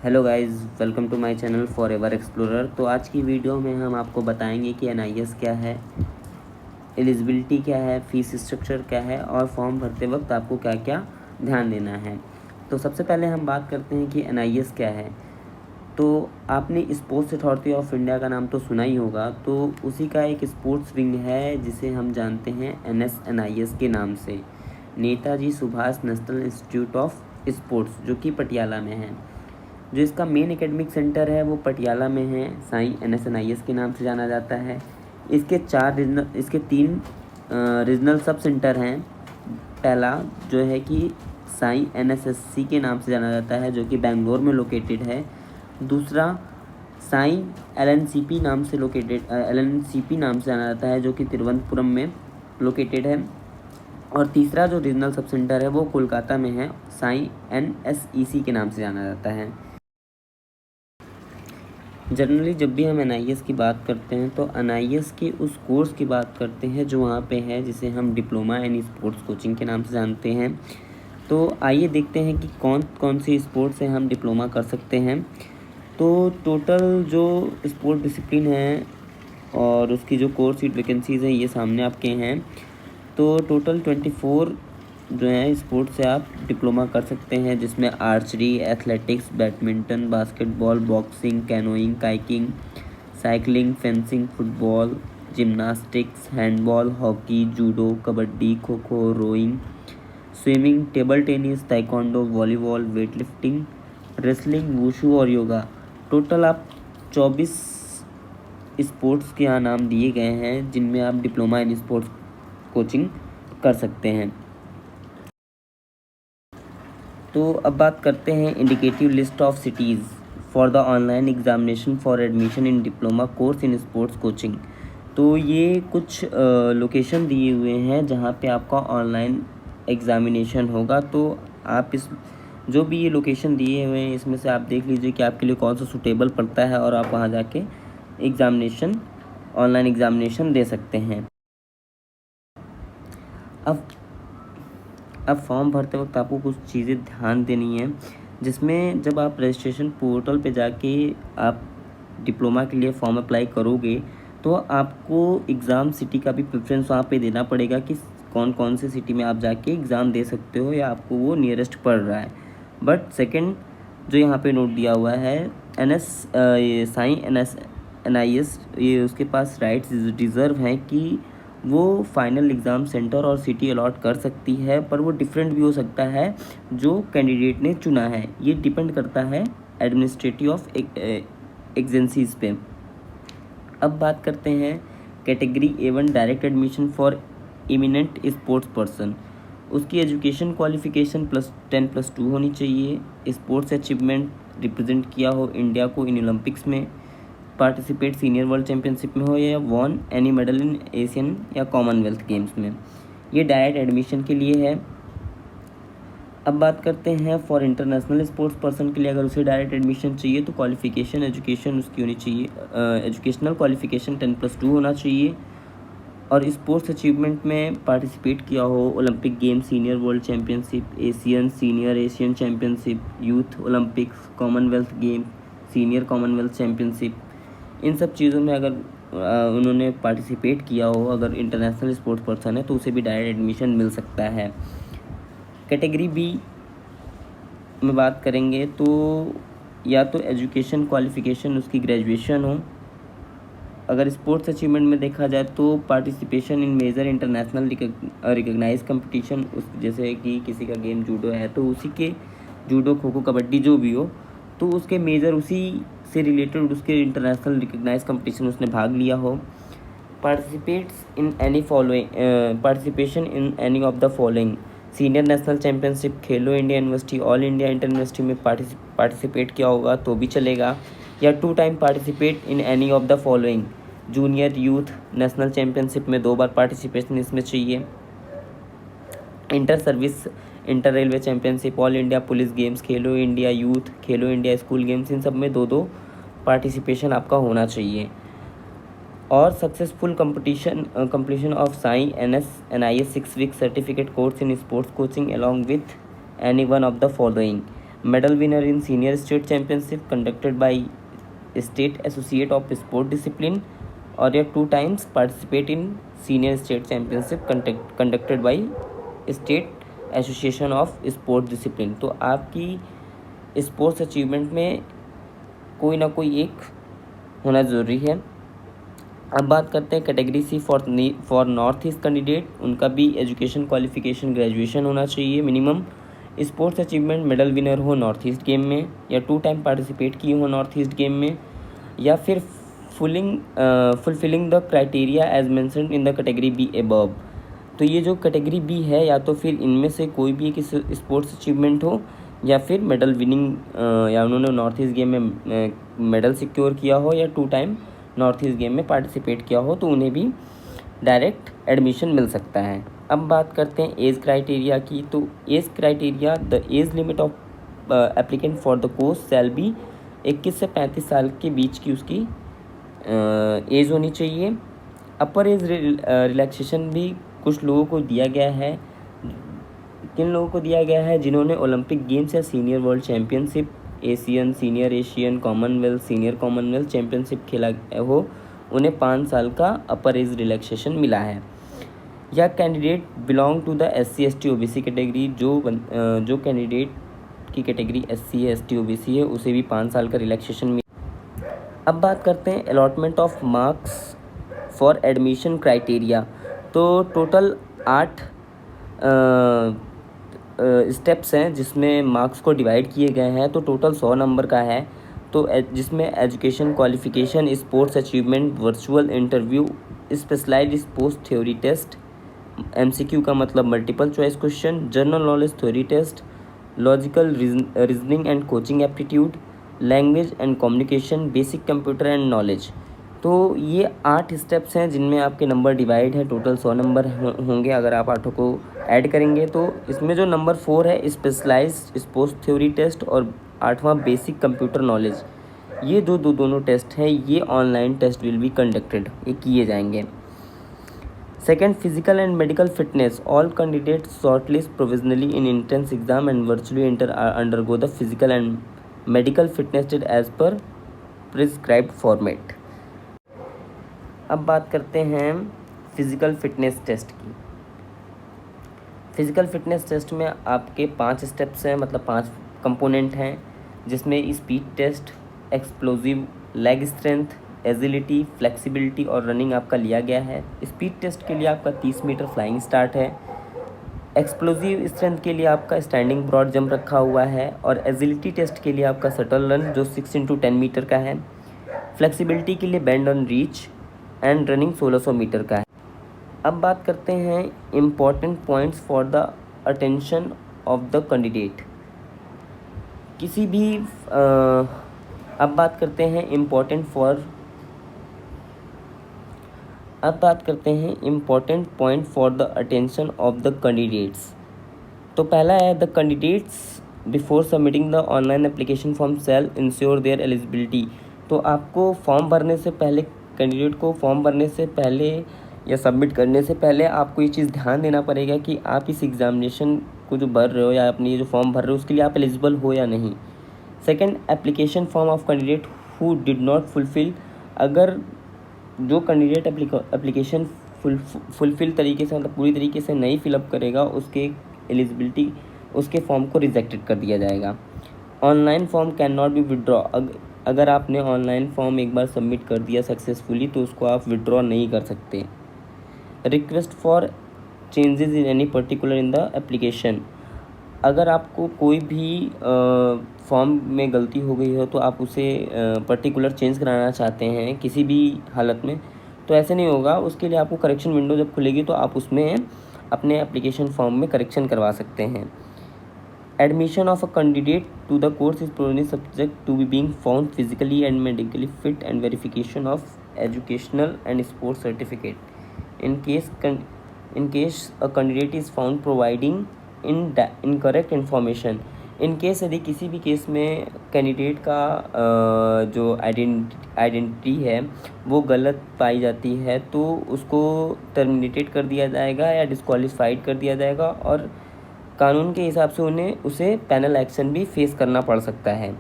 Hello guys, welcome to my channel for ever explorer. तो आज की वीडियो में हम आपको बताएंगे कि एनआईएस क्या है, एलिजिबिलिटी क्या है, फीस स्ट्रक्चर क्या है और फॉर्म भरते वक्त आपको क्या क्या ध्यान देना है। तो सबसे पहले हम बात करते हैं कि एनआईएस क्या है। तो आपने स्पोर्ट्स अथॉरिटी ऑफ इंडिया का नाम तो सुना ही होगा। तो उसी का एक स्पोर्ट्स विंग है जिसे हम जानते हैं NSNIS के नाम से, Netaji Subhash national institute of sports, जो कि पटियाला में है। जो इसका मेन एकेडमिक सेंटर है वो पटियाला में है, साई NSNIS के नाम से जाना जाता है। इसके तीन रीजनल सब सेंटर हैं। पहला जो है कि साई NSSC के नाम से जाना जाता है, जो कि बेंगलोर में लोकेटेड है। दूसरा साई LNCP नाम से जाना जाता है, जो कि तिरुवनंतपुरम में लोकेटेड है। और तीसरा जो रीजनल सब सेंटर है वो कोलकाता में है, साई NSEC के नाम से जाना जाता है। जनरली जब भी हम NIS की बात करते हैं तो NIS के उस कोर्स की बात करते हैं जो वहाँ पे है, जिसे हम डिप्लोमा इन स्पोर्ट्स कोचिंग के नाम से जानते हैं। तो आइए देखते हैं कि कौन कौन सी स्पोर्ट्स से हम डिप्लोमा कर सकते हैं। तो टोटल जो स्पोर्ट डिसिप्लिन है और उसकी जो कोर्स सीट वैकेंसीज़ हैं ये सामने आपके हैं। तो टोटल 24 जो है स्पोर्ट्स से आप डिप्लोमा कर सकते हैं, जिसमें archery, athletics, badminton, basketball, boxing, canoeing, kayaking, cycling, fencing, football, gymnastics, handball, hockey, judo, kabaddi, kho kho, rowing, swimming, table tennis, taekwondo, volleyball, weightlifting, wrestling, wushu और योगा। टोटल आप 24 स्पोर्ट्स के यहाँ नाम दिए गए हैं जिनमें आप डिप्लोमा इन स्पोर्ट्स कोचिंग कर सकते हैं। तो अब बात करते हैं indicative list of cities for the online examination for admission in diploma course in sports coaching. तो ये कुछ लोकेशन दिए हुए हैं जहाँ पे आपका ऑनलाइन एग्ज़ामिनेशन होगा। तो आप इस जो भी ये लोकेशन दिए हुए हैं इसमें से आप देख लीजिए कि आपके लिए कौन सा सूटेबल पड़ता है और आप वहाँ जाके ऑनलाइन एग्ज़ामिनेशन दे सकते हैं। अब फॉर्म भरते वक्त आपको कुछ चीज़ें ध्यान देनी है, जिसमें जब आप रजिस्ट्रेशन पोर्टल पे जाके आप डिप्लोमा के लिए फॉर्म अप्लाई करोगे तो आपको एग्ज़ाम सिटी का भी प्रेफरेंस वहाँ पे देना पड़ेगा कि कौन कौन से सिटी में आप जाके एग्ज़ाम दे सकते हो या आपको वो नियरेस्ट पड़ रहा है। बट सेकंड जो यहाँ पे नोट दिया हुआ है, साई NIS, ये उसके पास राइट्स रिजर्व हैं कि वो फाइनल एग्ज़ाम सेंटर और सिटी अलॉट कर सकती है, पर वो डिफरेंट भी हो सकता है जो कैंडिडेट ने चुना है। ये डिपेंड करता है एडमिनिस्ट्रेटिव ऑफ एजेंसीज़ पे। अब बात करते हैं category A1 direct admission for eminent sports person. उसकी एजुकेशन क्वालिफिकेशन +10+2 होनी चाहिए। स्पोर्ट्स अचीवमेंट रिप्रेजेंट किया हो इंडिया को इन ओलंपिक्स में, पार्टिसिपेट सीनियर वर्ल्ड चैम्पियनशिप में हो या won any medal in Asian या कॉमनवेल्थ गेम्स में। ये डायरेक्ट एडमिशन के लिए है। अब बात करते हैं फॉर इंटरनेशनल स्पोर्ट्स पर्सन के लिए, अगर उसे डायरेक्ट एडमिशन चाहिए तो क्वालिफिकेशन एजुकेशन उसकी होनी चाहिए, एजुकेशनल क्वालिफिकेशन 10+2 होना चाहिए। और स्पोर्ट्स अचीवमेंट में पार्टिसिपेट किया हो Olympic game, senior world championship, Asian senior Asian championship, youth Olympics, Commonwealth game, senior Commonwealth championship, इन सब चीज़ों में अगर उन्होंने पार्टिसिपेट किया हो, अगर इंटरनेशनल स्पोर्ट्स पर्सन है तो उसे भी डायरेक्ट एडमिशन मिल सकता है। कैटेगरी B में बात करेंगे तो या तो एजुकेशन क्वालिफिकेशन उसकी ग्रेजुएशन हो। अगर स्पोर्ट्स अचीवमेंट में देखा जाए तो participation in major international recognize competition, उस जैसे कि किसी का गेम जूडो है तो उसी के जूडो, खो खो, कबड्डी जो भी हो तो उसके मेजर उसी से रिलेटेड उसके इंटरनेशनल रिकग्नाइज कंपटीशन उसने भाग लिया हो। Participation in any of the following: senior national championship, Khelo India university, all India inter university में पार्टिसिपेट किया होगा तो भी चलेगा, या 2 time participate in any of the following: junior youth national championship में 2 बार पार्टिसिपेशन इसमें चाहिए, inter service, inter railway championship, all India police games, Khelo India youth, Khelo India school games, इन सब में 2-2 पार्टिसिपेशन आपका होना चाहिए। और successful completion of SAI NIS 6 week certificate course in sports coaching along with any one of the following: medal winner in senior state championship conducted by state associate of sport discipline, और या 2 times participate in senior state championship conducted by state association of sport discipline। तो आपकी sports achievement में कोई ना कोई एक होना ज़रूरी है। अब बात करते हैं category C for North East candidate. उनका भी एजुकेशन क्वालिफिकेशन ग्रेजुएशन होना चाहिए minimum. Sports achievement medal winner हो नॉर्थ ईस्ट गेम में, या 2 टाइम पार्टिसिपेट किए हो नॉर्थ ईस्ट गेम में, या फिर fulfilling the criteria as mentioned in the category B above. तो ये जो कैटेगरी बी है, या तो फिर इनमें से कोई भी एक स्पोर्ट्स अचीवमेंट हो, या फिर मेडल विनिंग, या उन्होंने नॉर्थ ईस्ट गेम में मेडल सिक्योर किया हो, या 2 टाइम नॉर्थ ईस्ट गेम में पार्टिसिपेट किया हो, तो उन्हें भी डायरेक्ट एडमिशन मिल सकता है। अब बात करते हैं एज क्राइटेरिया की। तो age criteria, the age limit of applicant for the course shall be 21 से 35 साल के बीच की उसकी एज होनी चाहिए। अपर एज रिलैक्सेशन भी कुछ लोगों को दिया गया है। किन लोगों को दिया गया है? जिन्होंने ओलंपिक गेम्स या senior world championship, Asian, senior Asian, Commonwealth, senior Commonwealth championship खेला हो, उन्हें 5 साल का अपर एज रिलैक्सेशन मिला है। या candidate belong to the SC ST OBC category, जो कैंडिडेट की कैटेगरी SC ST OBC है, उसे भी 5 साल का रिलैक्सेशन मिला। अब बात करते हैं allotment of marks for admission criteria. तो टोटल 8 स्टेप्स हैं जिसमें मार्क्स को डिवाइड किए गए हैं। तो टोटल 100 नंबर का है। तो जिसमें education qualification, sports achievement, virtual interview, specialized sports theory test, MCQ का मतलब multiple choice question, general knowledge theory test, logical reasoning and coaching aptitude, language and communication, basic computer and knowledge. तो ये 8 steps हैं जिनमें आपके number divide है। Total 100 number होंगे अगर आप 8 को ऐड करेंगे। तो इसमें जो नंबर 4 है स्पेशलाइज्ड स्पोर्ट्स थ्योरी टेस्ट, और 8वां बेसिक कंप्यूटर नॉलेज, ये दोनों टेस्ट हैं, ये online test will be conducted, ये किए जाएंगे। Second, physical and medical fitness. All candidates shortlist provisionally in entrance exam and virtually undergo the physical and medical fitness test as per prescribed format. अब बात करते हैं physical fitness test की। Physical fitness test में आपके 5 steps हैं, मतलब 5 component हैं, जिसमें speed test, explosive, leg strength, agility, flexibility और रनिंग आपका लिया गया है। स्पीड टेस्ट के लिए आपका 30 मीटर फ्लाइंग स्टार्ट है। एक्सप्लोजिव स्ट्रेंथ के लिए आपका स्टैंडिंग ब्रॉड जंप रखा हुआ है, और एजिलिटी टेस्ट के लिए आपका शटल रन जो 6 × 10 मीटर का है। फ्लेक्सिबिलिटी के लिए bend on reach and running 1600 metre का है। अब बात करते हैं important points for the attention of the candidate. किसी भी अब बात करते हैं important point for the attention of the candidates. तो पहला है the candidates before submitting the online application form shall ensure their eligibility. तो आपको फॉर्म भरने से पहले, कैंडिडेट को फॉर्म भरने से पहले या सबमिट करने से पहले आपको ये चीज़ ध्यान देना पड़ेगा कि आप इस एग्ज़ामिनेशन को जो भर रहे हो, या अपनी जो फॉर्म भर रहे हो, उसके लिए आप एलिजिबल हो या नहीं। Second, application form of candidate who did not fulfil. अगर जो कैंडिडेट एप्लीकेशन फुलफिल तरीके से, मतलब पूरी तरीके से नहीं फिलअप करेगा, उसके एलिजिबिलिटी, उसके फॉर्म को रिजेक्टेड कर दिया जाएगा। Online form can not be withdraw. अगर आपने ऑनलाइन फॉर्म एक बार सबमिट कर दिया सक्सेसफुली, तो उसको आप विड्रॉ नहीं कर सकते। Request for changes in any particular in the application. अगर आपको कोई भी फॉर्म में गलती हो गई हो, तो आप उसे पर्टिकुलर चेंज कराना चाहते हैं किसी भी हालत में, तो ऐसे नहीं होगा। उसके लिए आपको करेक्शन विंडो जब खुलेगी, तो आप उसमें अपने एप्लीकेशन फॉर्म में करेक्शन करवा सकते हैं। Admission of a candidate to the course is provisionally subject to be being found physically and medically fit and verification of educational and sports certificate. In case a candidate is found providing incorrect information, in case यदि किसी भी case में candidate का जो identity है वो गलत पाई जाती है, तो उसको टर्मिनेटेड कर दिया जाएगा या डिस्क्वालीफाइड कर दिया जाएगा, और कानून के हिसाब से उसे पेनल एक्शन भी फेस करना पड़ सकता है।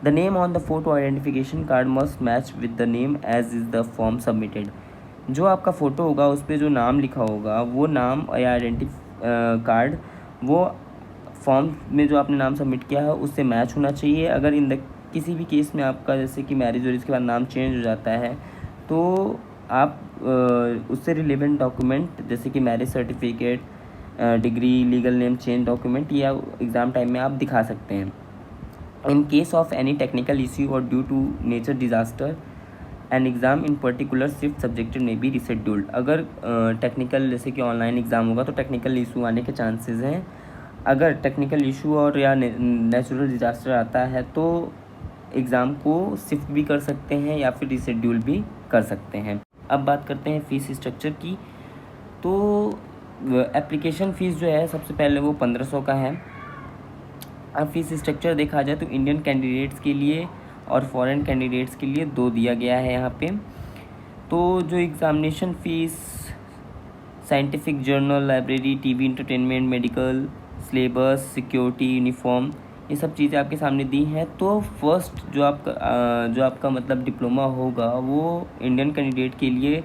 The name on the photo identification card must match with the name as is the form submitted. जो आपका फ़ोटो होगा उस पर जो नाम लिखा होगा वो नाम या कार्ड वो फॉर्म में जो आपने नाम सबमिट किया है उससे मैच होना चाहिए। अगर किसी भी केस में आपका जैसे कि मैरिज और इसके बाद नाम चेंज हो जाता है तो आप उससे रिलेवेंट डॉक्यूमेंट जैसे कि marriage certificate, degree, legal name change document या एग्ज़ाम टाइम में आप दिखा सकते हैं। In case of any technical issue और due to nature disaster an exam in particular shift subjected में बी रिशेड्यूल्ड। अगर टेक्निकल जैसे कि ऑनलाइन एग्ज़ाम होगा तो टेक्निकल इशू आने के चांसेस हैं। अगर टेक्निकल इशू और या नेचुरल डिज़ास्टर आता है तो एग्ज़ाम को शिफ्ट भी कर सकते हैं या फिर रिशेड्यूल भी कर सकते हैं। अब बात करते हैं फ़ीस स्ट्रक्चर की। तो एप्लीकेशन फ़ीस जो है सबसे पहले वो 1500 का है। अब फ़ीस स्ट्रक्चर देखा जाए तो इंडियन कैंडिडेट्स के लिए और फॉरेन कैंडिडेट्स के लिए 2 दिया गया है यहाँ पे। तो जो examination fees, scientific journal, library, TV entertainment, medical, syllabus, security, uniform, ये सब चीज़ें आपके सामने दी हैं। तो फर्स्ट जो आपका मतलब डिप्लोमा होगा वो इंडियन कैंडिडेट के लिए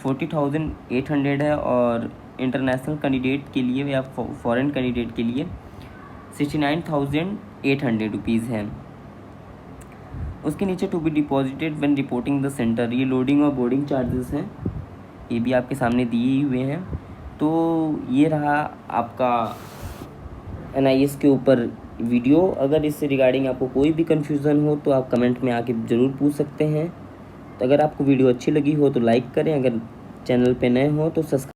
40,800 है और इंटरनेशनल कैंडिडेट के लिए या फॉरेन कैंडिडेट के लिए 69,800 रुपीज़ है। उसके नीचे to be deposited when reporting the centre, ये लोडिंग और बोर्डिंग चार्जेस हैं, ये भी आपके सामने दिए हुए हैं। तो ये रहा आपका NIS के ऊपर वीडियो। अगर इससे रिगार्डिंग आपको कोई भी कन्फ्यूज़न हो तो आप कमेंट में आके ज़रूर पूछ सकते हैं। तो अगर आपको वीडियो अच्छी लगी हो तो लाइक करें, अगर चैनल पे नए हो तो सब्सक्राइब